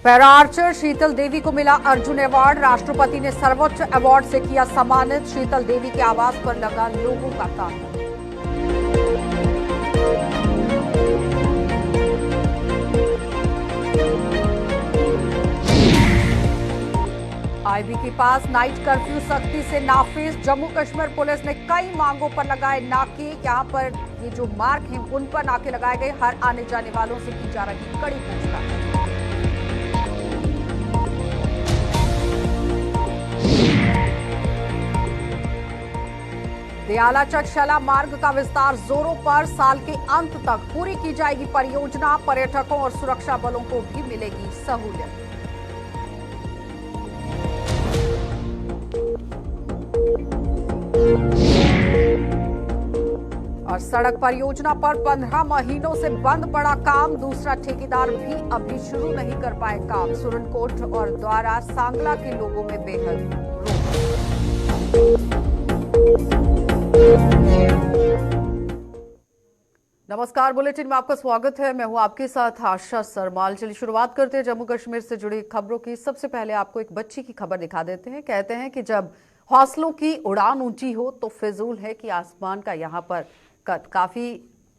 Para Archer शीतल देवी को मिला Arjun award. राष्ट्रपति ने सर्वोच्च अवार्ड से किया सम्मानित। शीतल देवी के आवास पर लगा लोगों का तांता। आईबी के पास नाइट कर्फ्यू सख्ती से नाफिज। जम्मू कश्मीर पुलिस ने कई मांगों पर लगाए नाके। यहां पर ये जो मार्ग हैं उन पर नाके लगाए गए। हर आने जाने वालों से की जा रही कड़ी पूछताछ। दयाला चकशला मार्ग का विस्तार जोरों पर। साल के अंत तक पूरी की जाएगी परियोजना। पर्यटकों और सुरक्षा बलों को भी मिलेगी सहूलियत। और सड़क परियोजना पर 15 महीनों से बंद पड़ा काम। दूसरा ठेकेदार भी अभी शुरू नहीं कर पाए काम। सुरनकोट और द्वारा सांगला के लोगों में बेहद रोष। नमस्कार, बुलेटिन में आपका स्वागत है। मैं हूं आपके साथ आशा सरमाल। चलिए शुरुआत करते हैं जम्मू कश्मीर से जुड़ी खबरों की। सबसे पहले आपको एक बच्ची की खबर दिखा देते हैं। कहते हैं कि जब हौसलों की उड़ान ऊंची हो तो फिजूल है कि आसमान का यहाँ पर कद। काफी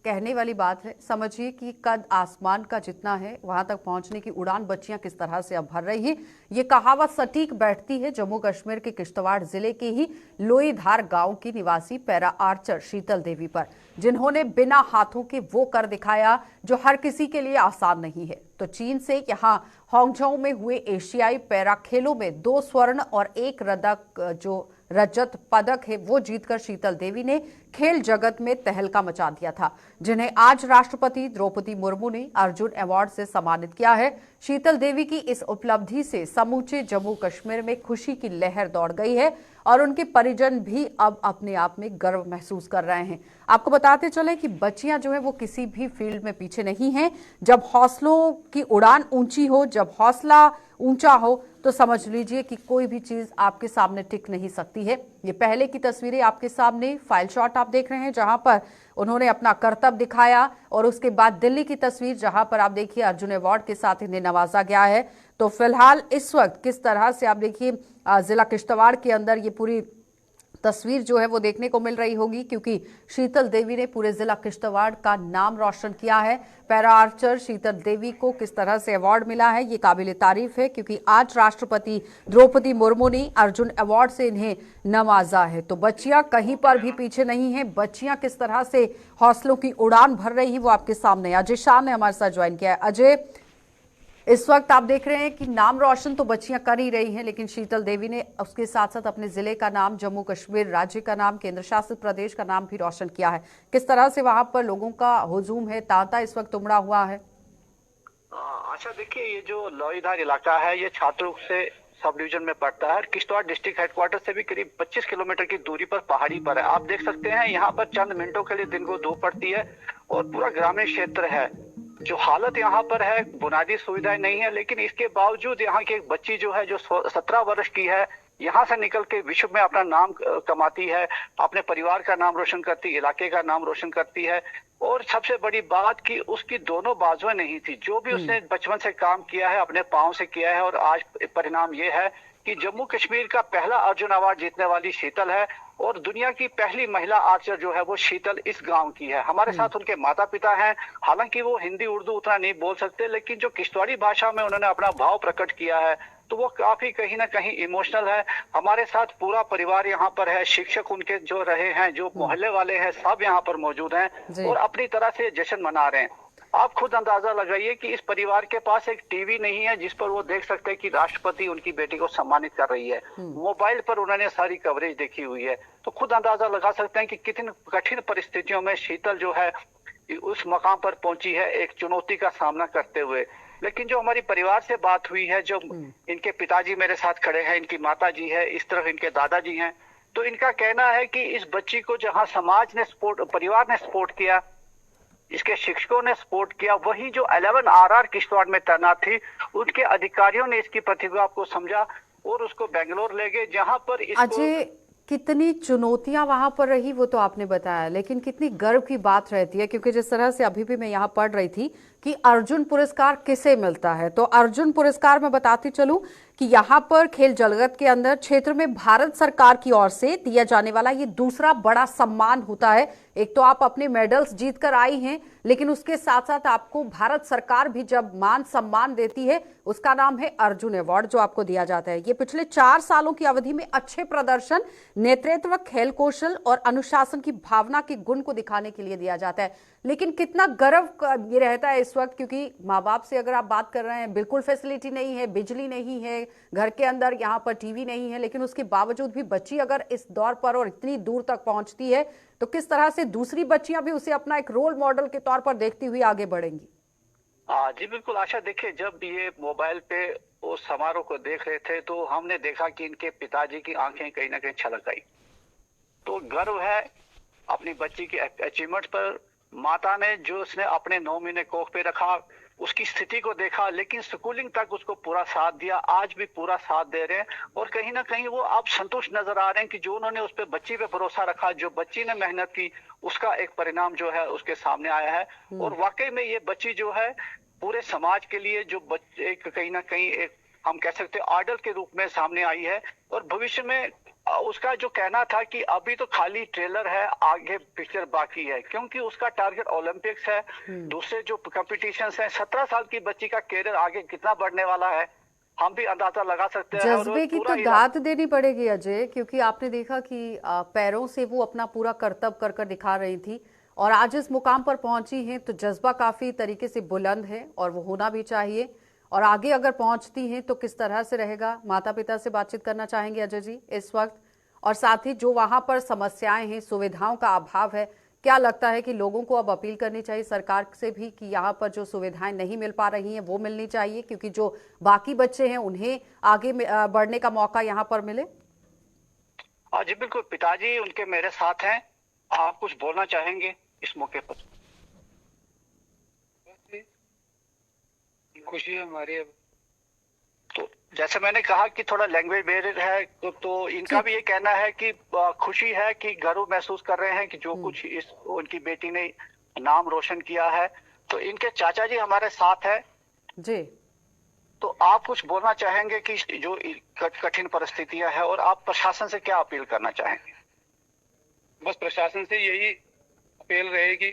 कहने वाली बात है। समझिए कि कद आसमान का जितना है वहां तक पहुंचने की उड़ान बच्चियां किस तरह से अब भर रही है। ये कहावत सटीक बैठती है जम्मू कश्मीर के किश्तवाड़ जिले के ही लोईधार गांव की निवासी पैरा आर्चर शीतल देवी पर, जिन्होंने बिना हाथों के वो कर दिखाया जो हर किसी के लिए आसान नहीं है। तो चीन से यहां हांगझाऊ में हुए एशियाई पैरा खेलों में 2 स्वर्ण और 1 रजत पदक है वो जीतकर शीतल देवी ने खेल जगत में तहलका मचा दिया था, जिन्हें आज राष्ट्रपति द्रौपदी मुर्मू ने अर्जुन अवार्ड से सम्मानित किया है। शीतल देवी की इस उपलब्धि से समूचे जम्मू कश्मीर में खुशी की लहर दौड़ गई है और उनके परिजन भी अब अपने आप में गर्व महसूस कर रहे हैं। आपको बताते चले कि बच्चियां जो है वो किसी भी फील्ड में पीछे नहीं हैं। जब हौसलों की उड़ान ऊंची हो, जब हौसला ऊंचा हो, तो समझ लीजिए कि कोई भी चीज आपके सामने टिक नहीं सकती है। ये पहले की तस्वीरें आपके सामने, फाइल शॉट आप देख रहे हैं जहां पर उन्होंने अपना करतब दिखाया, और उसके बाद दिल्ली की तस्वीर जहां पर आप देखिए अर्जुन अवार्ड के साथ इन्हें नवाजा गया है। तो फिलहाल इस वक्त किस तरह से आप देखिए जिला किश्तवाड़ के अंदर ये पूरी तस्वीर जो है वो देखने को मिल रही होगी, क्योंकि शीतल देवी ने पूरे जिला किश्तवाड़ का नाम रोशन किया है। पैरा आर्चर शीतल देवी को किस तरह से अवार्ड मिला है ये काबिल तारीफ है, क्योंकि आज राष्ट्रपति द्रौपदी मुर्मू ने अर्जुन अवार्ड से इन्हें नवाजा है। तो बच्चियां कहीं पर भी पीछे नहीं है। बच्चियां किस तरह से हौसलों की उड़ान भर रही है वो आपके सामने। अजय शाह ने हमारे साथ ज्वाइन किया है। अजय, इस वक्त आप देख रहे हैं कि नाम रोशन तो बच्चियां कर ही रही हैं, लेकिन शीतल देवी ने उसके साथ साथ अपने जिले का नाम, जम्मू कश्मीर राज्य का नाम, केंद्र शासित प्रदेश का नाम भी रोशन किया है। किस तरह से वहां पर लोगों का हुजूम है, तांता इस वक्त उमड़ा हुआ है? अच्छा, देखिए, ये जो लोईधार इलाका है ये छात्रों से सब डिवीजन में पड़ता है। किश्तवाड़ डिस्ट्रिक्ट हेडक्वार्टर से भी करीब 25 किलोमीटर की दूरी पर पहाड़ी पर है। आप देख सकते हैं यहाँ पर चंद मिनटों के लिए दिन को धूप पड़ती है और पूरा ग्रामीण क्षेत्र है। जो हालत यहाँ पर है, बुनियादी सुविधाएं नहीं है, लेकिन इसके बावजूद यहाँ की एक बच्ची जो है, जो 17 वर्ष की है, यहाँ से निकल के विश्व में अपना नाम कमाती है, अपने परिवार का नाम रोशन करती है, इलाके का नाम रोशन करती है। और सबसे बड़ी बात कि उसकी दोनों बाजुएं नहीं थी। जो भी उसने बचपन से काम किया है अपने पाँव से किया है, और आज परिणाम ये है कि जम्मू कश्मीर का पहला अर्जुन अवार्ड जीतने वाली शीतल है, और दुनिया की पहली महिला आर्चर जो है वो शीतल इस गांव की है। हमारे साथ उनके माता पिता हैं। हालांकि वो हिंदी उर्दू उतना नहीं बोल सकते, लेकिन जो किश्तवाड़ी भाषा में उन्होंने अपना भाव प्रकट किया है तो वो काफी कहीं ना कहीं इमोशनल है। हमारे साथ पूरा परिवार यहाँ पर है, शिक्षक उनके जो रहे हैं, जो मोहल्ले वाले हैं, सब यहाँ पर मौजूद हैं और अपनी तरह से जश्न मना रहे हैं। आप खुद अंदाजा लगाइए कि इस परिवार के पास एक टीवी नहीं है जिस पर वो देख सकते हैं कि राष्ट्रपति उनकी बेटी को सम्मानित कर रही है। मोबाइल पर उन्होंने सारी कवरेज देखी हुई है। तो खुद अंदाजा लगा सकते हैं कि कितनी कठिन परिस्थितियों में शीतल जो है उस मकाम पर पहुंची है, एक चुनौती का सामना करते हुए। लेकिन जो हमारी परिवार से बात हुई है, जो इनके पिताजी मेरे साथ खड़े हैं, इनकी माता जी है, इस तरफ इनके दादाजी हैं, तो इनका कहना है कि इस बच्ची को जहां समाज ने सपोर्ट, परिवार ने सपोर्ट किया, इसके शिक्षकों ने सपोर्ट किया, वही जो 11 RR किश्तवाड़ में तैनात थी उनके अधिकारियों ने इसकी प्रतिभा को समझा और उसको बेंगलोर ले गए, जहां पर इसको कितनी चुनौतियां वहां पर रही वो तो आपने बताया, लेकिन कितनी गर्व की बात रहती है, क्योंकि जिस तरह से अभी भी मैं यहाँ पढ़ रही थी कि अर्जुन पुरस्कार किसे मिलता है, तो अर्जुन पुरस्कार मैं बताती चलूं कि यहाँ पर खेल जगत के अंदर क्षेत्र में भारत सरकार की ओर से दिया जाने वाला ये दूसरा बड़ा सम्मान होता है। एक तो आप अपने मेडल्स जीत कर आई हैं, लेकिन उसके साथ साथ आपको भारत सरकार भी जब मान सम्मान देती है, उसका नाम है अर्जुन अवार्ड, जो आपको दिया जाता है। ये पिछले 4 सालों की अवधि में अच्छे प्रदर्शन, नेतृत्व, खेल कौशल और अनुशासन की भावना के गुण को दिखाने के लिए दिया जाता है। लेकिन कितना गर्व ये रहता है इस वक्त, क्योंकि माँ बाप से अगर आप बात कर रहे हैं, बिल्कुल फैसिलिटी नहीं है, बिजली नहीं है, घर के अंदर यहाँ पर टीवी नहीं है, लेकिन उसके बावजूद भी बच्ची अगर इस दौर पर और इतनी दूर तक पहुंचती है, तो किस तरह से दूसरी बच्चियां भी उसे अपना एक रोल मॉडल के तौर पर देखती हुई आगे बढ़ेंगी। जी बिल्कुल आशा, देखिए जब ये मोबाइल पे उस समारोह को देख रहे थे तो हमने देखा कि इनके पिताजी की आंखें कहीं ना कहीं छलक आई। तो गर्व है अपनी बच्ची की अचीवमेंट पर। माता ने जो उसने अपने 9 महीने कोख पे रखा, उसकी स्थिति को देखा, लेकिन स्कूलिंग तक उसको पूरा साथ दिया, आज भी पूरा साथ दे रहे हैं। और कहीं ना कहीं वो आप संतुष्ट नजर आ रहे हैं कि जो उन्होंने उस पे बच्ची पे भरोसा रखा, जो बच्ची ने मेहनत की, उसका एक परिणाम जो है उसके सामने आया है। और वाकई में ये बच्ची जो है पूरे समाज के लिए जो बच्चे कहीं ना कहीं एक हम कह सकते हैं आइडल के रूप में सामने आई है। और भविष्य में उसका जो कहना था कि अभी तो खाली ट्रेलर है, आगे पिक्चर बाकी है, क्योंकि उसका टारगेट ओलंपिक्स है, दूसरे जो कॉम्पिटिशंस हैं। 17 साल की बच्ची का कैरियर आगे कितना बढ़ने वाला है हम भी अंदाजा लगा सकते हैं। जज्बे की तो दात देनी पड़ेगी अजय, क्योंकि आपने देखा कि पैरों से वो अपना पूरा कर्तव्य कर कर दिखा रही थी और आज इस मुकाम पर पहुंची हैं, तो जज्बा काफी तरीके से बुलंद है और वो होना भी चाहिए। और आगे अगर पहुंचती हैं तो किस तरह से रहेगा, माता पिता से बातचीत करना चाहेंगे अजय जी इस वक्त। और साथ ही जो वहां पर समस्याएं हैं, सुविधाओं का अभाव है, क्या लगता है कि लोगों को अब अपील करनी चाहिए सरकार से भी कि यहाँ पर जो सुविधाएं नहीं मिल पा रही हैं वो मिलनी चाहिए, क्योंकि जो बाकी बच्चे हैं उन्हें आगे बढ़ने का मौका यहाँ पर मिले। जी बिल्कुल, पिताजी उनके मेरे साथ हैं। आप कुछ बोलना चाहेंगे इस मौके पर? खुशी है हमारी। अब तो जैसे मैंने कहा कि थोड़ा लैंग्वेज बैरियर है, तो इनका भी ये कहना है कि खुशी है कि गर्व महसूस कर रहे हैं कि जो कुछ इस उनकी बेटी ने नाम रोशन किया है। तो इनके चाचा जी हमारे साथ है जी। तो आप कुछ बोलना चाहेंगे कि जो कठिन परिस्थितियां है, और आप प्रशासन से क्या अपील करना चाहेंगे? बस प्रशासन से यही अपील रहेगी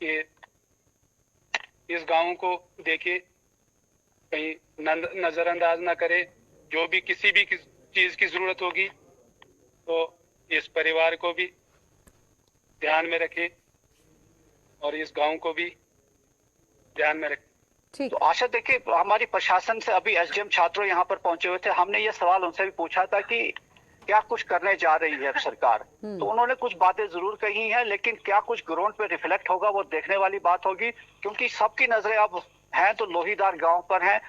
कि इस गांव को देखे, कहीं नजरअंदाज ना करे। जो भी किसी भी चीज की जरूरत होगी तो इस परिवार को भी ध्यान में रखे और इस गांव को भी ध्यान में रखे। तो आशा, देखिए हमारी प्रशासन से अभी एसडीएम छात्रों यहाँ पर पहुंचे हुए थे, हमने ये सवाल उनसे भी पूछा था कि क्या कुछ करने जा रही है सरकार। तो उन्होंने कुछ बातें जरूर कही हैं, लेकिन क्या कुछ ग्राउंड पे रिफ्लेक्ट होगा वो देखने वाली बात होगी, क्योंकि सबकी नजरें अब हैं तो लोहीदार गांव पर हैं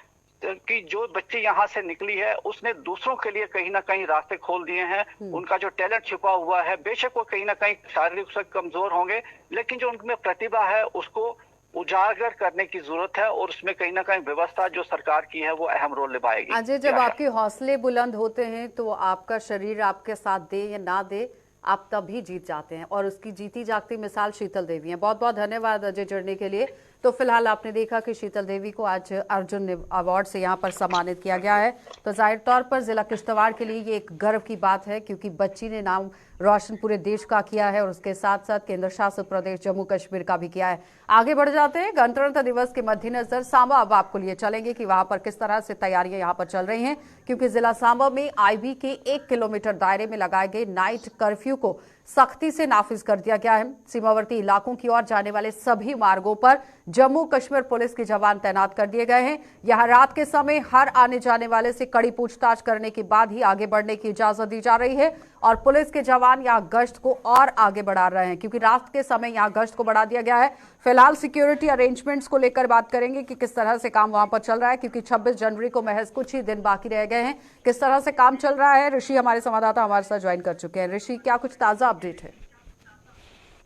कि जो बच्ची यहाँ से निकली है उसने दूसरों के लिए कहीं ना कहीं रास्ते खोल दिए हैं। उनका जो टैलेंट छुपा हुआ है, बेशक वो कहीं ना कहीं शारीरिक रूप से कमजोर होंगे, लेकिन जो उनमें प्रतिभा है उसको उजागर करने की जरूरत है, और उसमें कहीं ना कहीं व्यवस्था जो सरकार की है वो अहम रोल निभाएगी। अजय, जब आपके हौसले बुलंद होते हैं तो आपका शरीर आपके साथ दे या ना दे, आप तभी जीत जाते हैं, और उसकी जीती जागती मिसाल शीतल देवी है। बहुत बहुत धन्यवाद अजय जुड़ने के लिए। तो फिलहाल आपने देखा कि शीतल देवी को आज अर्जुन अवार्ड से यहाँ पर सम्मानित किया गया है, तो जाहिर तौर पर जिला किश्तवाड़ के लिए ये एक गर्व की बात है, क्योंकि बच्ची ने नाम रोशन पूरे देश का किया है और उसके साथ साथ केंद्र शासित प्रदेश जम्मू कश्मीर का भी किया है। आगे बढ़ जाते हैं, गणतंत्र दिवस के मद्देनजर सांबा अब आपको लिए चलेंगे कि वहां पर किस तरह से तैयारियां यहाँ पर चल रही हैं, क्योंकि जिला सांबा में आईबी के 1 किलोमीटर दायरे में लगाए गए नाइट कर्फ्यू को सख्ती से नाफिज कर दिया गया है। सीमावर्ती इलाकों की ओर जाने वाले सभी मार्गों पर जम्मू कश्मीर पुलिस के जवान तैनात कर दिए गए हैं। यहां रात के समय हर आने जाने वाले से कड़ी पूछताछ करने के बाद ही आगे बढ़ने की इजाजत दी जा रही है, और पुलिस के जवान यहां गश्त को और आगे बढ़ा रहे हैं, क्योंकि रात के समय यहां गश्त को बढ़ा दिया गया है। फिलहाल सिक्योरिटी अरेंजमेंट्स को लेकर बात करेंगे कि किस तरह से काम वहां पर चल रहा है, क्योंकि 26 जनवरी को महज कुछ ही दिन बाकी रह गए हैं। किस तरह से काम चल रहा है, ऋषि हमारे संवाददाता हमारे साथ ज्वाइन कर चुके हैं। ऋषि, क्या कुछ ताजा अपडेट है?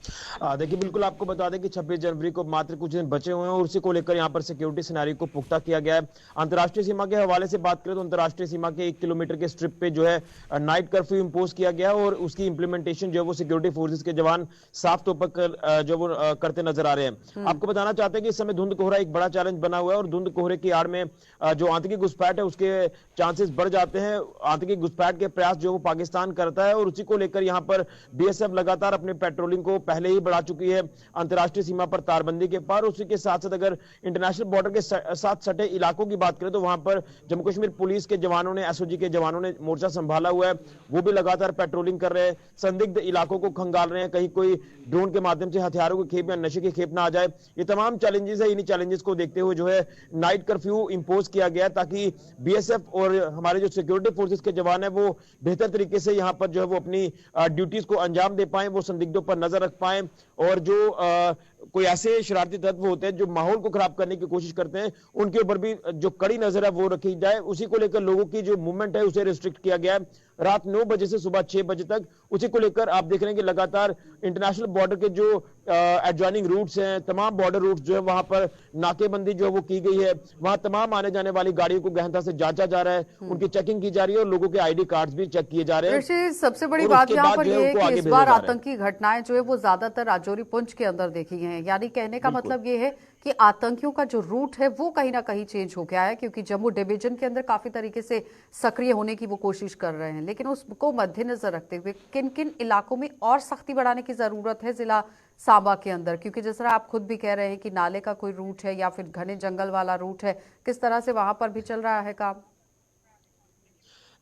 देखिए, बिल्कुल आपको बता दें कि 26 जनवरी को मात्र कुछ दिन बचे हुए हैं और उसी को लेकर यहाँ पर सिक्योरिटी सिनेरियो को पुख्ता किया गया है। अंतर्राष्ट्रीय सीमा के हवाले से बात करें तो अंतर्राष्ट्रीय सीमा के 1 किलोमीटर के स्ट्रिप पे जो है नाइट कर्फ्यू इंपोज किया गया है और उसकी इंप्लीमेंटेशन जो है वो सिक्योरिटी फोर्सेस के जवान साफ तौर पर जो वो करते नजर आ रहे हैं। आपको बताना चाहते हैं कि इस समय धुंध कोहरा एक बड़ा चैलेंज बना हुआ है और धुंध कोहरे की आड़ में जो आतंकी घुसपैठ है उसके चांसेस बढ़ जाते हैं। आतंकी घुसपैठ के प्रयास जो वो पाकिस्तान करता है और उसी को लेकर यहाँ पर बीएसएफ लगातार अपनी पेट्रोलिंग को पहले ही बढ़ा चुकी है अंतर्राष्ट्रीय सीमा पर तारबंदी के पार। उसी के साथ साथ अगर इंटरनेशनल बॉर्डर के साथ सटे इलाकों की बात करें तो वहां पर जम्मू कश्मीर पुलिस के जवानों ने, एसओजी के जवानों ने मोर्चा संभाला हुआ है, वो भी लगातार पेट्रोलिंग कर रहे हैं, संदिग्ध इलाकों को खंगाल रहे हैं, कहीं कोई ड्रोन के माध्यम से हथियारों की खेप या नशे की खेप ना आ जाए। ये तमाम चैलेंजेस है, इन्हीं चैलेंजेस को देखते हुए जो है नाइट कर्फ्यू इंपोज किया गया ताकि बीएसएफ और हमारे जो सिक्योरिटी फोर्सेस के जवान है वो बेहतर तरीके से यहाँ पर जो है वो अपनी ड्यूटीज को अंजाम दे पाए, वो संदिग्धों पर नजर रख पाए और जो कोई ऐसे शरारती तत्व होते हैं जो माहौल को खराब करने की कोशिश करते हैं उनके ऊपर भी जो कड़ी नजर है वो रखी जाए। उसी को लेकर लोगों की जो मूवमेंट है उसे रिस्ट्रिक्ट किया गया है रात 9 बजे से सुबह 6 बजे तक। उसी को लेकर आप देख रहे हैं कि लगातार इंटरनेशनल बॉर्डर के जो एडजॉइनिंग रूट्स हैं, तमाम बॉर्डर रूट्स जो है वहां पर नाकेबंदी जो है वो की गई है। वहां तमाम आने जाने वाली गाड़ियों को गहनता से जांचा जा रहा है, उनकी चेकिंग की जा रही है और लोगों के आईडी कार्ड्स भी चेक किए जा रहे हैं। सबसे बड़ी बात यहाँ पर यह है कि इस बार आतंकी घटनाएं जो है वो ज्यादातर राजौरी पुंछ के अंदर देखी हैं। यानी कहने का मतलब ये है कि आतंकियों का जो रूट है वो कहीं ना कहीं चेंज हो गया है, क्योंकि जम्मू डिवीजन के अंदर काफी तरीके से सक्रिय होने की वो कोशिश कर रहे हैं। लेकिन उसको मद्देनजर रखते हुए किन किन इलाकों में और सख्ती बढ़ाने की जरूरत है जिला सांबा के अंदर, क्योंकि जिस तरह आप खुद भी कह रहे हैं कि नाले का कोई रूट है या फिर घने जंगल वाला रूट है, किस तरह से वहां पर भी चल रहा है काम?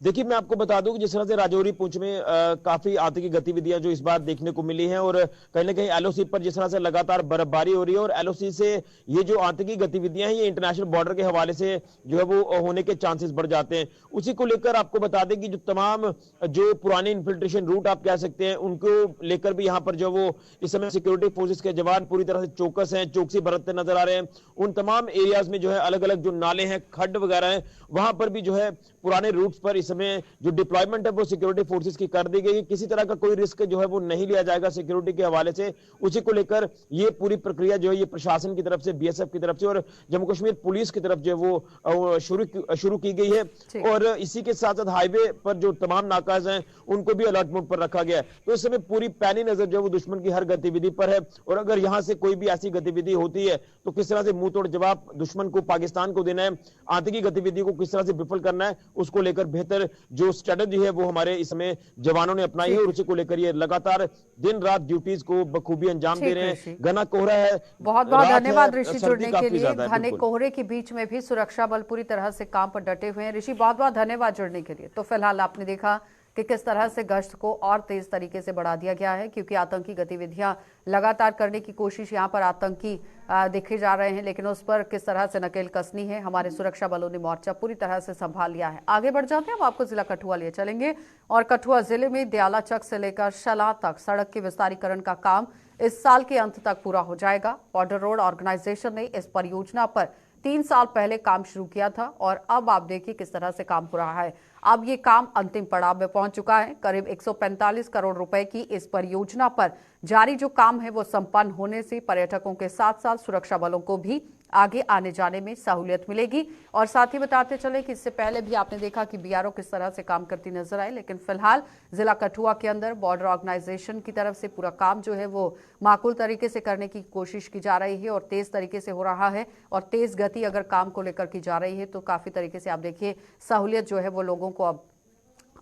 देखिए, मैं आपको बता दूं कि जिस तरह से राजौरी पुंछ में काफी आतंकी गतिविधियां जो इस बार देखने को मिली हैं और कहीं ना कहीं एलओसी पर जिस तरह से लगातार बर्फबारी हो रही है और एलओसी से ये जो आतंकी गतिविधियां हैं ये इंटरनेशनल बॉर्डर के हवाले से जो है वो होने के चांसेस बढ़ जाते हैं। उसी को लेकर आपको बता दें कि जो तमाम जो पुराने इन्फिल्ट्रेशन रूट आप कह सकते हैं उनको लेकर भी यहाँ पर जो वो इस समय सिक्योरिटी फोर्सेस के जवान पूरी तरह से चौकस हैं, चौकसी बरतते नजर आ रहे हैं। उन तमाम एरियाज में जो है अलग अलग जो नाले हैं, खड्ड वगैरह हैं, वहां पर भी जो है पुराने रूट्स पर इस समय जो डिप्लॉयमेंट है वो सिक्योरिटी फोर्सेस की कर दी गई। किसी तरह का कोई रिस्क जो है वो नहीं लिया जाएगा सिक्योरिटी के हवाले से। उसी को लेकर ये पूरी प्रक्रिया जो है ये प्रशासन की तरफ से, बीएसएफ की तरफ से और जम्मू कश्मीर पुलिस की तरफ जो है वो शुरू की गई है। और इसी के साथ साथ हाईवे पर जो तमाम नाकाज हैं उनको भी अलर्ट मोड पर रखा गया है। तो इस समय पूरी पैनी नजर जो है वो दुश्मन की हर गतिविधि पर है और अगर यहां से कोई भी ऐसी गतिविधि होती है तो किस तरह से मुंह तोड़ जवाब दुश्मन को, पाकिस्तान को देना है, आतंकी गतिविधि को किस तरह से विफल करना है, उसको लेकर बेहतर जो स्ट्रेटजी है वो हमारे इसमें जवानों ने अपनाई है और उसी को लेकर ये लगातार दिन रात ड्यूटीज को बखूबी अंजाम दे रहे हैं। घना कोहरा है। बहुत बहुत धन्यवाद ऋषि जुड़ने के लिए। घने कोहरे के बीच में भी सुरक्षा बल पूरी तरह से काम पर डटे हुए हैं। ऋषि, बहुत बहुत धन्यवाद जुड़ने के लिए। तो फिलहाल आपने देखा कि किस तरह से गश्त को और तेज तरीके से बढ़ा दिया गया है, क्योंकि आतंकी गतिविधियां लगातार करने की कोशिश यहां पर आतंकी देखे जा रहे हैं, लेकिन उस पर किस तरह से नकेल कसनी है हमारे सुरक्षा बलों ने मोर्चा पूरी तरह से संभाल लिया है। आगे बढ़ जाते हैं, हम आपको जिला कठुआ लिए चलेंगे और कठुआ जिले में दयाला चक से लेकर शला तक सड़क के विस्तारीकरण का काम इस साल के अंत तक पूरा हो जाएगा। बॉर्डर रोड ऑर्गेनाइजेशन ने इस परियोजना पर 3 साल पहले काम शुरू किया था और अब आप देखिए किस तरह से काम हो रहा है। अब ये काम अंतिम पड़ाव में पहुंच चुका है। करीब 145 करोड़ रुपए की इस परियोजना पर जारी जो काम है वो संपन्न होने से पर्यटकों के साथ साथ सुरक्षा बलों को भी आगे आने जाने में सहूलियत मिलेगी। और साथ ही बताते चले कि इससे पहले भी आपने देखा कि बीआरओ किस तरह से काम करती नजर आई, लेकिन फिलहाल जिला कठुआ के अंदर बॉर्डर ऑर्गेनाइजेशन की तरफ से पूरा काम जो है वो माकूल तरीके से करने की कोशिश की जा रही है और तेज तरीके से हो रहा है। और तेज गति अगर काम को लेकर की जा रही है तो काफी तरीके से आप देखिए सहूलियत जो है वो लोगों को अब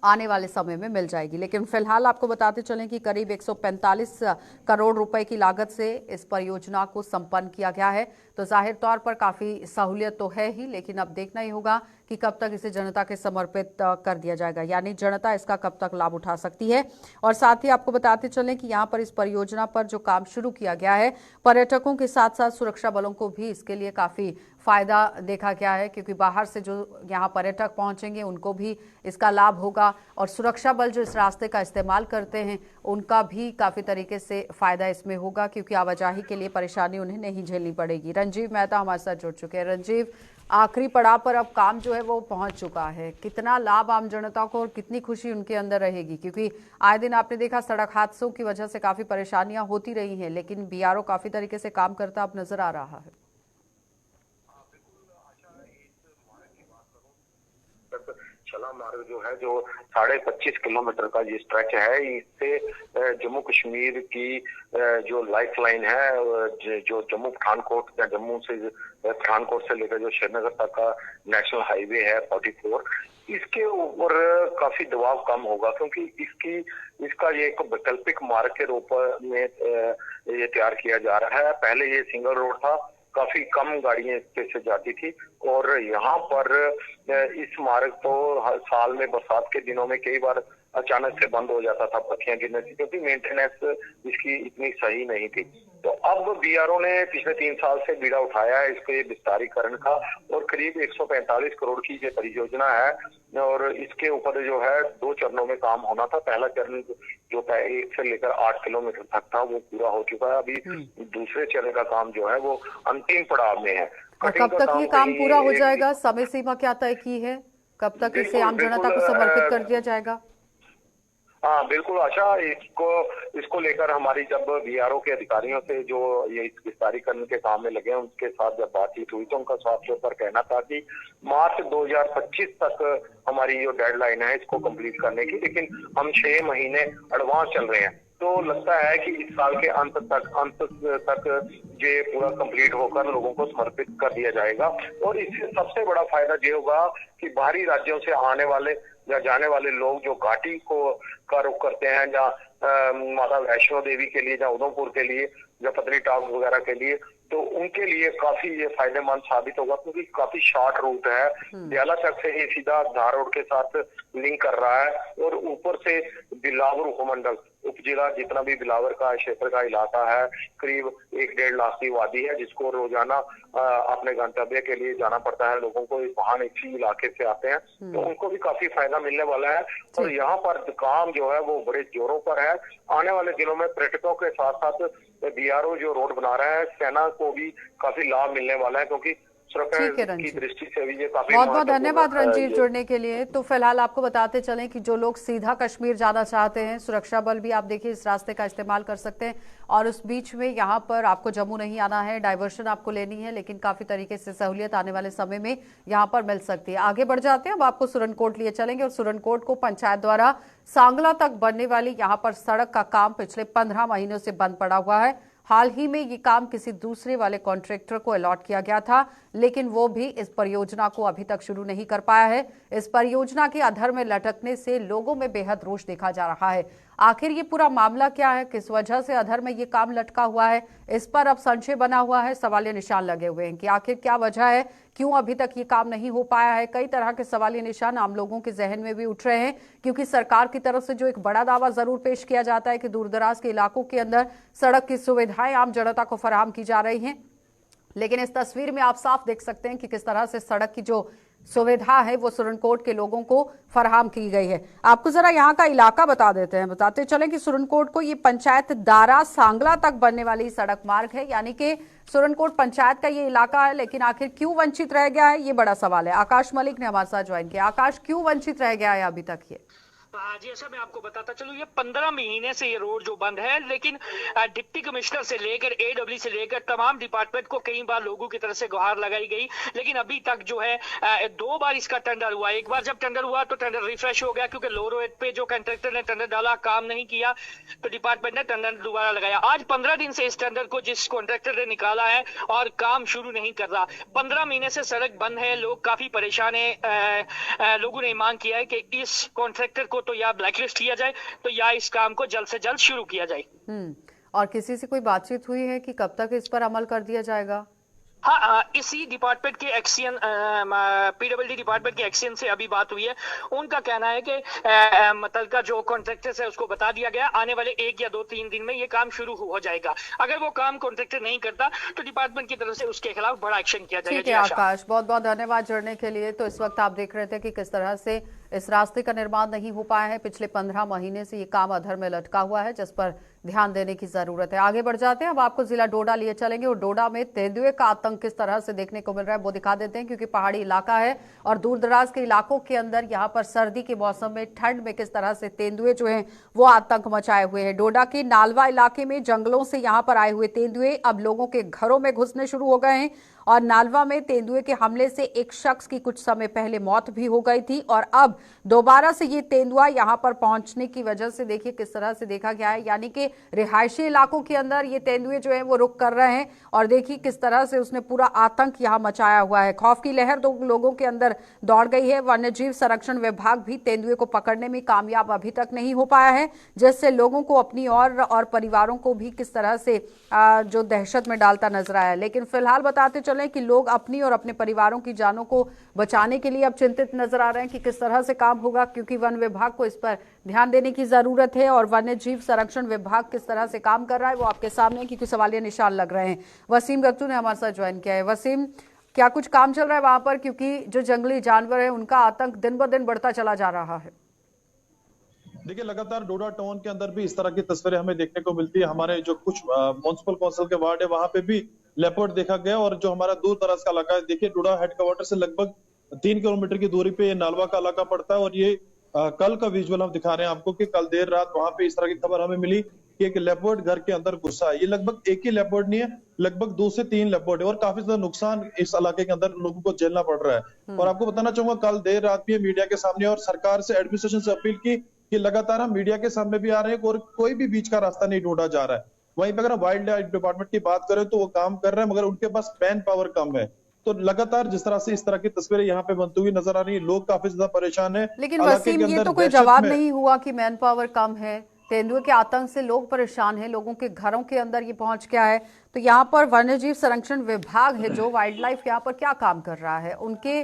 आने वाले समय में मिल जाएगी। लेकिन फिलहाल आपको बताते चलें कि करीब 145 करोड़ रुपए की लागत से इस परियोजना को संपन्न किया गया है। तो जाहिर तौर पर काफी सहूलियत तो है ही, लेकिन अब देखना ही होगा कि कब तक इसे जनता के समर्पित कर दिया जाएगा, यानी जनता इसका कब तक लाभ उठा सकती है। और साथ ही आपको बताते चलें कि यहाँ पर इस परियोजना पर जो काम शुरू किया गया है, पर्यटकों के साथ साथ सुरक्षा बलों को भी इसके लिए काफी फायदा देखा गया है, क्योंकि बाहर से जो यहाँ पर्यटक पहुंचेंगे उनको भी इसका लाभ होगा और सुरक्षा बल जो इस रास्ते का इस्तेमाल करते हैं उनका भी काफी तरीके से फायदा इसमें होगा, क्योंकि आवाजाही के लिए परेशानी उन्हें नहीं झेलनी पड़ेगी। रंजीव मेहता हमारे साथ जुड़ चुके हैं। रंजीव, आखिरी पड़ाव पर अब काम जो है है वो पहुंच चुका है। कितना लाभ आम जनता को और कितनी खुशी उनके अंदर रहेगी, क्योंकि आए दिन आपने देखा सड़क हादसों की वजह से काफी परेशानियां होती रही हैं, लेकिन बीआरओ काफी तरीके से काम करता अब नजर आ रहा है। छला मार्ग जो है, जो 25.5 किलोमीटर का ये स्ट्रेच है, इससे जम्मू कश्मीर की जो लाइफ लाइन है, जो जम्मू पठानकोट या जम्मू से पठानकोट से लेकर जो श्रीनगर तक का नेशनल हाईवे है 44, इसके ऊपर काफी दबाव कम होगा, क्योंकि इसका ये एक वैकल्पिक मार्ग के रूप में ये तैयार किया जा रहा है। पहले ये सिंगल रोड था, काफी कम गाड़ियां इस पे से जाती थी, और यहाँ पर इस मार्ग तो हर साल में बरसात के दिनों में कई बार अचानक से बंद हो जाता था पत्तियां गिरने से, क्योंकि मेंटेनेंस इसकी इतनी सही नहीं थी। तो अब बीआरओ ने पिछले 3 साल से बीड़ा उठाया है इसके विस्तारीकरण का, और करीब 145 करोड़ की ये परियोजना है, और इसके ऊपर जो है 2 चरणों में काम होना था। पहला चरण जो 1 से लेकर 8 किलोमीटर तक था वो पूरा हो चुका है। अभी दूसरे चरण का काम जो है वो अंतिम पड़ाव में है। और कब तक ये काम पूरा हो जाएगा? समय सीमा क्या तय की है? कब तक इसे आम जनता को समर्पित कर दिया जाएगा? हाँ बिल्कुल आशा, इसको लेकर हमारी जब बीआरओ के अधिकारियों से जो ये विस्तारीकरण के काम में लगे हैं उनके साथ जब बातचीत हुई, तो उनका साफ तौर पर कहना था कि मार्च 2025 तक हमारी जो डेडलाइन है इसको कंप्लीट करने की, लेकिन हम 6 महीने एडवांस चल रहे हैं। तो लगता है कि इस साल के अंत तक ये पूरा कंप्लीट होकर लोगों को समर्पित कर दिया जाएगा। और इससे सबसे बड़ा फायदा ये होगा कि बाहरी राज्यों से आने वाले या जाने वाले लोग जो घाटी का रुख करते हैं, या माता वैष्णो देवी के लिए, या उधमपुर के लिए, या पत्नीटॉप वगैरह के लिए, तो उनके लिए काफी ये फायदेमंद साबित होगा, क्योंकि काफी शॉर्ट रूट है। दयाला चक से ये सीधा धार रोड के साथ लिंक कर रहा है, और ऊपर से बिलावर उपमंडल उपजिला जितना भी बिलावर का क्षेत्र का इलाका है, करीब 1-1.5 लाख की वादी है, जिसको रोजाना अपने गंतव्य के लिए जाना पड़ता है लोगों को। वाहन इसी इलाके से आते हैं, तो उनको भी काफी फायदा मिलने वाला है। और यहाँ पर काम जो है वो बड़े जोरों पर है। आने वाले दिनों में पर्यटकों के साथ साथ बीआरओ जो रोड बना रहा है, सेना को भी काफी लाभ मिलने वाला है, क्योंकि सुरक्षा की दृष्टि से भी ये काफी बहुत बहुत धन्यवाद रंजीत जुड़ने के लिए। तो फिलहाल आपको बताते चलें कि जो लोग सीधा कश्मीर जाना चाहते हैं, सुरक्षा बल भी आप देखिए इस रास्ते का इस्तेमाल कर सकते हैं, और उस बीच में यहाँ पर आपको जम्मू नहीं आना है, डाइवर्शन आपको लेनी है, लेकिन काफी तरीके से सहूलियत आने वाले समय में यहाँ पर मिल सकती है। आगे बढ़ जाते हैं, अब आपको सुरनकोट लिए चलेंगे, और सुरनकोट को पंचायत द्वारा सांगला तक बनने वाली यहाँ पर सड़क का काम पिछले 15 महीनों से बंद पड़ा हुआ है। हाल ही में ये काम किसी दूसरे वाले कॉन्ट्रैक्टर को अलॉट किया गया था, लेकिन वो भी इस परियोजना को अभी तक शुरू नहीं कर पाया है। इस परियोजना के अधर में लटकने से लोगों में बेहद रोष देखा जा रहा है। आखिर ये पूरा मामला क्या है, किस वजह से अधर में ये काम लटका हुआ है, इस पर अब संशय बना हुआ है, सवालिया निशान लगे हुए हैं कि आखिर क्या वजह है, क्यों अभी तक ये काम नहीं हो पाया है। कई तरह के सवालिया निशान आम लोगों के जहन में भी उठ रहे हैं, क्योंकि सरकार की तरफ से जो एक बड़ा दावा जरूर पेश किया जाता है कि दूरदराज के इलाकों के अंदर सड़क की सुविधाएं आम जनता को फराहम की जा रही हैं, लेकिन इस तस्वीर में आप साफ देख सकते हैं कि किस तरह से सड़क की जो सुविधा है वो सुरनकोट के लोगों को फराहम की गई है। आपको जरा यहाँ का इलाका बता देते हैं, बताते चले कि सुरनकोट को ये पंचायत दारा सांगला तक बनने वाली सड़क मार्ग है, यानी कि सुरनकोट पंचायत का ये इलाका है, लेकिन आखिर क्यों वंचित रह गया है, ये बड़ा सवाल है। आकाश मलिक ने हमारे साथ ज्वाइन किया। आकाश, क्यों वंचित रह गया है अभी तक ये? जी ऐसा मैं आपको बताता चलूं, ये 15 महीने से ये रोड जो बंद है, लेकिन डिप्टी कमिश्नर से लेकर एडब्ल्यू से लेकर तमाम डिपार्टमेंट को कई बार लोगों की तरफ से गुहार लगाई गई, लेकिन अभी तक जो है 2 बार इसका टेंडर हुआ। एक बार जब टेंडर हुआ तो टेंडर रिफ्रेश हो गया, क्योंकि लो रेट पे जो कॉन्ट्रैक्टर ने टेंडर डाला काम नहीं किया, तो डिपार्टमेंट ने टेंडर दोबारा लगाया। आज 15 दिन से इस टेंडर को जिस कॉन्ट्रैक्टर ने निकाला है और काम शुरू नहीं कर रहा। 15 महीने से सड़क बंद है, लोग काफी परेशान है। लोगों ने मांग किया है कि इस कॉन्ट्रैक्टर को तो या ब्लैकलिस्ट किया जाए, तो या इस काम को जल्द से जल्द शुरू किया जाए। और किसी से कोई बातचीत हुई है कि कब तक इस पर अमल कर दिया जाएगा? हाँ, इसी डिपार्टमेंट के एक्शन पीडब्ल्यूडी डिपार्टमेंट के एक्शन से अभी बात हुई है। उनका कहना है कि मतलब जो कॉन्ट्रैक्टर है उसको बता दिया गया आने वाले 1 या 2-3 दिन में ये काम शुरू हो जाएगा। अगर वो काम कॉन्ट्रैक्टर नहीं करता तो डिपार्टमेंट की तरफ से उसके खिलाफ बड़ा एक्शन किया जाएगा। ठीक है आकाश, बहुत बहुत धन्यवाद जुड़ने के लिए। तो इस वक्त आप देख रहे थे कि किस तरह से इस रास्ते का निर्माण नहीं हो पाया है। पिछले 15 महीने से ये काम अधर में लटका हुआ है, जिस पर ध्यान देने की जरूरत है। आगे बढ़ जाते हैं, अब आपको जिला डोडा लिए चलेंगे और डोडा में तेंदुए का आतंक किस तरह से देखने को मिल रहा है वो दिखा देते हैं, क्योंकि पहाड़ी इलाका है और दूर दराज के इलाकों के अंदर यहाँ पर सर्दी के मौसम में, ठंड में किस तरह से तेंदुए जो हैं वो आतंक मचाए हुए हैं। डोडा के नालवा इलाके में जंगलों से यहाँ पर आए हुए तेंदुए अब लोगों के घरों में घुसने शुरू हो गए हैं और नालवा में तेंदुए के हमले से एक शख्स की कुछ समय पहले मौत भी हो गई थी और अब दोबारा से ये तेंदुआ यहां पर पहुंचने की वजह से देखिए किस तरह से देखा गया है, यानी कि रिहायशी इलाकों के अंदर ये तेंदुए जो है वो रुक कर रहे हैं और देखिए किस तरह से उसने पूरा आतंक यहां मचाया हुआ है। खौफ की लहर दो लोगों के अंदर दौड़ गई है। वन्य जीव संरक्षण विभाग भी तेंदुए को पकड़ने में कामयाब अभी तक नहीं हो पाया है, जिससे लोगों को अपनी और परिवारों को भी किस तरह से जो दहशत में डालता नजर आया। लेकिन फिलहाल बताते चले कि लोग अपनी और अपने परिवारों की जानों को बचाने के लिए अब चिंतित नजर आ रहे हैं कि किस तरह से काम होगा, क्योंकि वन विभाग को इस पर ध्यान देने की जरूरत है और वन्य जीव संरक्षण विभाग किस तरह से काम कर रहा है वो आपके सामने क्योंकि सवालिया निशान लग रहे हैं। वसीम गत्तू ने हमारे साथ ज्वाइन किया है। वसीम, क्या कुछ काम चल रहा है वहां पर, क्योंकि जो जंगली जानवर है उनका आतंक दिन ब दिन बढ़ता चला जा रहा है? देखिए, लगातार डोडा टाउन के अंदर भी इस तरह की तस्वीरें हमें देखने को मिलती है। हमारे जो कुछ म्युनिसिपल काउंसिल के वार्ड है वहां पे भी लेपर्ड देखा गया और जो हमारा दूर दराज का इलाका है, देखिए डोडा हेडक्वार्टर से लगभग 3 किलोमीटर की दूरी पे ये नालवा का इलाका पड़ता है और ये कल का विजुअल हम दिखा रहे हैं आपको कि कल देर रात वहां पे इस तरह की खबर हमें मिली कि एक लेपर्ड घर के अंदर घुसा है। ये लगभग एक ही लेपर्ड नहीं है, लगभग 2 से 3 लेपर्ड है और काफी ज्यादा नुकसान इस इलाके के अंदर लोगों को झेलना पड़ रहा है। और आपको बताना चाहूंगा, कल देर रात भी मीडिया के सामने और सरकार से, एडमिनिस्ट्रेशन से अपील की कि लगातार हम मीडिया के सामने भी आ रहे हैं और कोई भी बीच का रास्ता नहीं ढूंढा जा रहा है। वहीं पर अगर वाइल्ड लाइफ डिपार्टमेंट की बात करें तो वो काम कर रहे हैं, मगर उनके पास मैन पावर कम है। तो लगातार जिस तरह से इस तरह की तस्वीरें यहाँ पे बनती हुई नजर आ रही है, लोग काफी ज्यादा परेशान है। लेकिन वसीम, ये तो कोई जवाब नहीं हुआ कि मैन पावर कम है। तेंदुए के आतंक से लोग परेशान हैं, लोगों के घरों के अंदर ये पहुंच गया है। तो यहाँ पर वन्यजीव संरक्षण विभाग है जो वाइल्ड लाइफ यहाँ पर क्या काम कर रहा है, उनके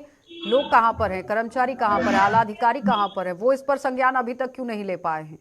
लोग कहाँ पर हैं, कर्मचारी कहाँ पर है, आला अधिकारी कहाँ पर है, वो इस पर संज्ञान अभी तक क्यों नहीं ले पाए हैं?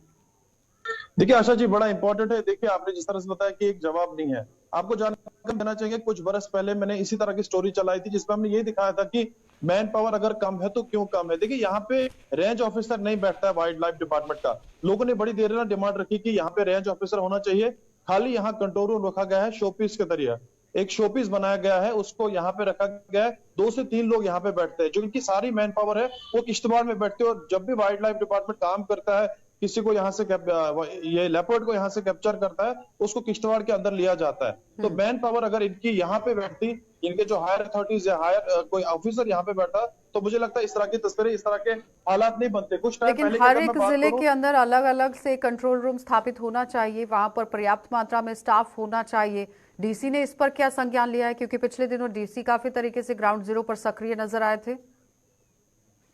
देखिए आशा जी, बड़ा इंपॉर्टेंट है। देखिए, आपने जिस तरह से बताया कि एक जवाब नहीं है, आपको जानकारी देना चाहिए कुछ बरस पहले मैंने इसी तरह की स्टोरी चलाई थी जिसमें हमने ये दिखाया था कि मैन पावर अगर कम है तो क्यों कम है। देखिए, यहाँ पे रेंज ऑफिसर नहीं बैठता है वाइल्ड लाइफ डिपार्टमेंट का। लोगों ने बड़ी देर में डिमांड रखी कि यहाँ पे रेंज ऑफिसर होना चाहिए। खाली यहाँ कंट्रोल रूम रखा गया है शोपीस के जरिए, एक शोपीस बनाया गया है, उसको यहाँ पे रखा गया है। 2 से 3 लोग यहाँ पे बैठते हैं, जो इनकी सारी मैन पावर है वो किश्तवाड़ में बैठते हैं। और जब भी वाइल्ड लाइफ डिपार्टमेंट काम करता है, किसी को यहाँ से ये लेपर्ड को यहाँ से कैप्चर करता है, उसको किश्तवाड़ के अंदर लिया जाता है। तो मैन पावर अगर इनकी यहाँ पे बैठती, इनके जो हायर अथॉरिटीज या हायर कोई ऑफिसर यहाँ पे बैठा, तो मुझे लगता है इस तरह की तस्वीरें, इस तरह के हालात नहीं बनते। कुछ टाइम पहले लेकिन हर एक जिले के अंदर अलग अलग से कंट्रोल रूम स्थापित होना चाहिए, वहां पर पर्याप्त मात्रा में स्टाफ होना चाहिए। डीसी ने इस पर क्या संज्ञान लिया है, क्योंकि पिछले दिनों डीसी काफी तरीके से ग्राउंड जीरो पर सक्रिय नजर आए थे?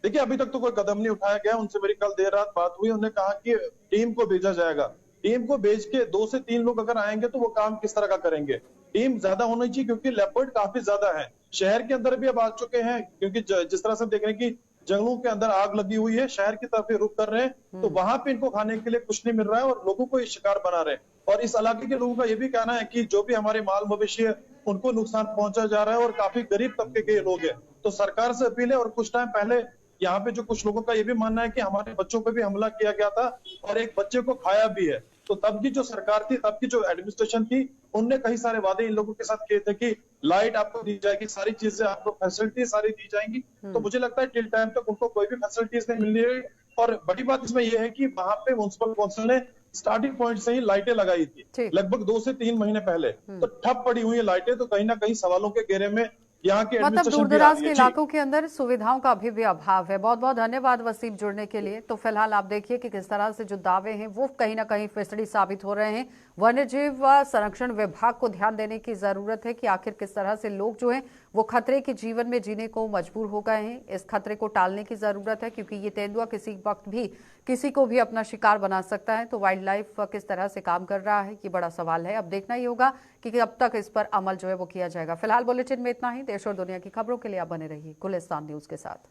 देखिए, अभी तक तो कोई कदम नहीं उठाया गया। उनसे मेरी कल देर रात बात हुई, उन्होंने कहा कि टीम को भेजा जाएगा। टीम को भेज के 2 से 3 लोग अगर आएंगे तो वो काम किस तरह का करेंगे। टीम ज्यादा होनी चाहिए क्योंकि लेपर्ड काफी ज्यादा है। शहर के अंदर भी अब आ चुके हैं, क्योंकि जिस तरह से देख रहे हैं कि जंगलों के अंदर आग लगी हुई है, शहर की तरफ रुख कर रहे हैं, तो वहां पे इनको खाने के लिए कुछ नहीं मिल रहा है और लोगों को ये शिकार बना रहे हैं। और इस इलाके के लोगों का ये भी कहना है कि जो भी हमारे माल मवेशी है उनको नुकसान पहुंचा जा रहा है और काफी गरीब तबके के लोग हैं। तो सरकार से अपील है। और कुछ टाइम पहले यहाँ पे जो कुछ लोगों का ये भी मानना है कि हमारे बच्चों पे भी हमला किया गया था और एक बच्चे को खाया भी है। तो तब की जो सरकार थी, तब की जो एडमिनिस्ट्रेशन थी, उनने कई सारे वादे इन लोगों के साथ किए थे कि लाइट आपको दी जाएगी, सारी चीजें आपको फैसिलिटी सारी दी जाएंगी। तो मुझे लगता है टिल टाइम तक उनको कोई भी फैसिलिटीज नहीं मिल रही है। और बड़ी बात इसमें यह है कि वहां पे म्युनिसिपल काउंसिल ने स्टार्टिंग पॉइंट से ही लाइटें लगाई थी, लगभग 2 से 3 महीने पहले। तो ठप पड़ी हुई है लाइटें, तो कहीं ना कहीं सवालों के घेरे में यहाँ के मतलब दूर दराज के इलाकों के अंदर सुविधाओं का अभी भी अभाव है। बहुत बहुत धन्यवाद वसीम जुड़ने के लिए। तो फिलहाल आप देखिए कि किस तरह से जो दावे हैं वो कहीं ना कहीं फिसड़ी साबित हो रहे हैं। वन्यजीव संरक्षण विभाग को ध्यान देने की जरूरत है कि आखिर किस तरह से लोग जो हैं वो खतरे के जीवन में जीने को मजबूर हो गए हैं। इस खतरे को टालने की जरूरत है, क्योंकि ये तेंदुआ किसी वक्त भी किसी को भी अपना शिकार बना सकता है। तो वाइल्ड लाइफ किस तरह से काम कर रहा है ये बड़ा सवाल है। अब देखना ही होगा कि अब तक इस पर अमल जो है वो किया जाएगा। फिलहाल बुलेटिन में इतना ही। देश और दुनिया की खबरों के लिए आप बने रहिए गुलिस्तान न्यूज के साथ।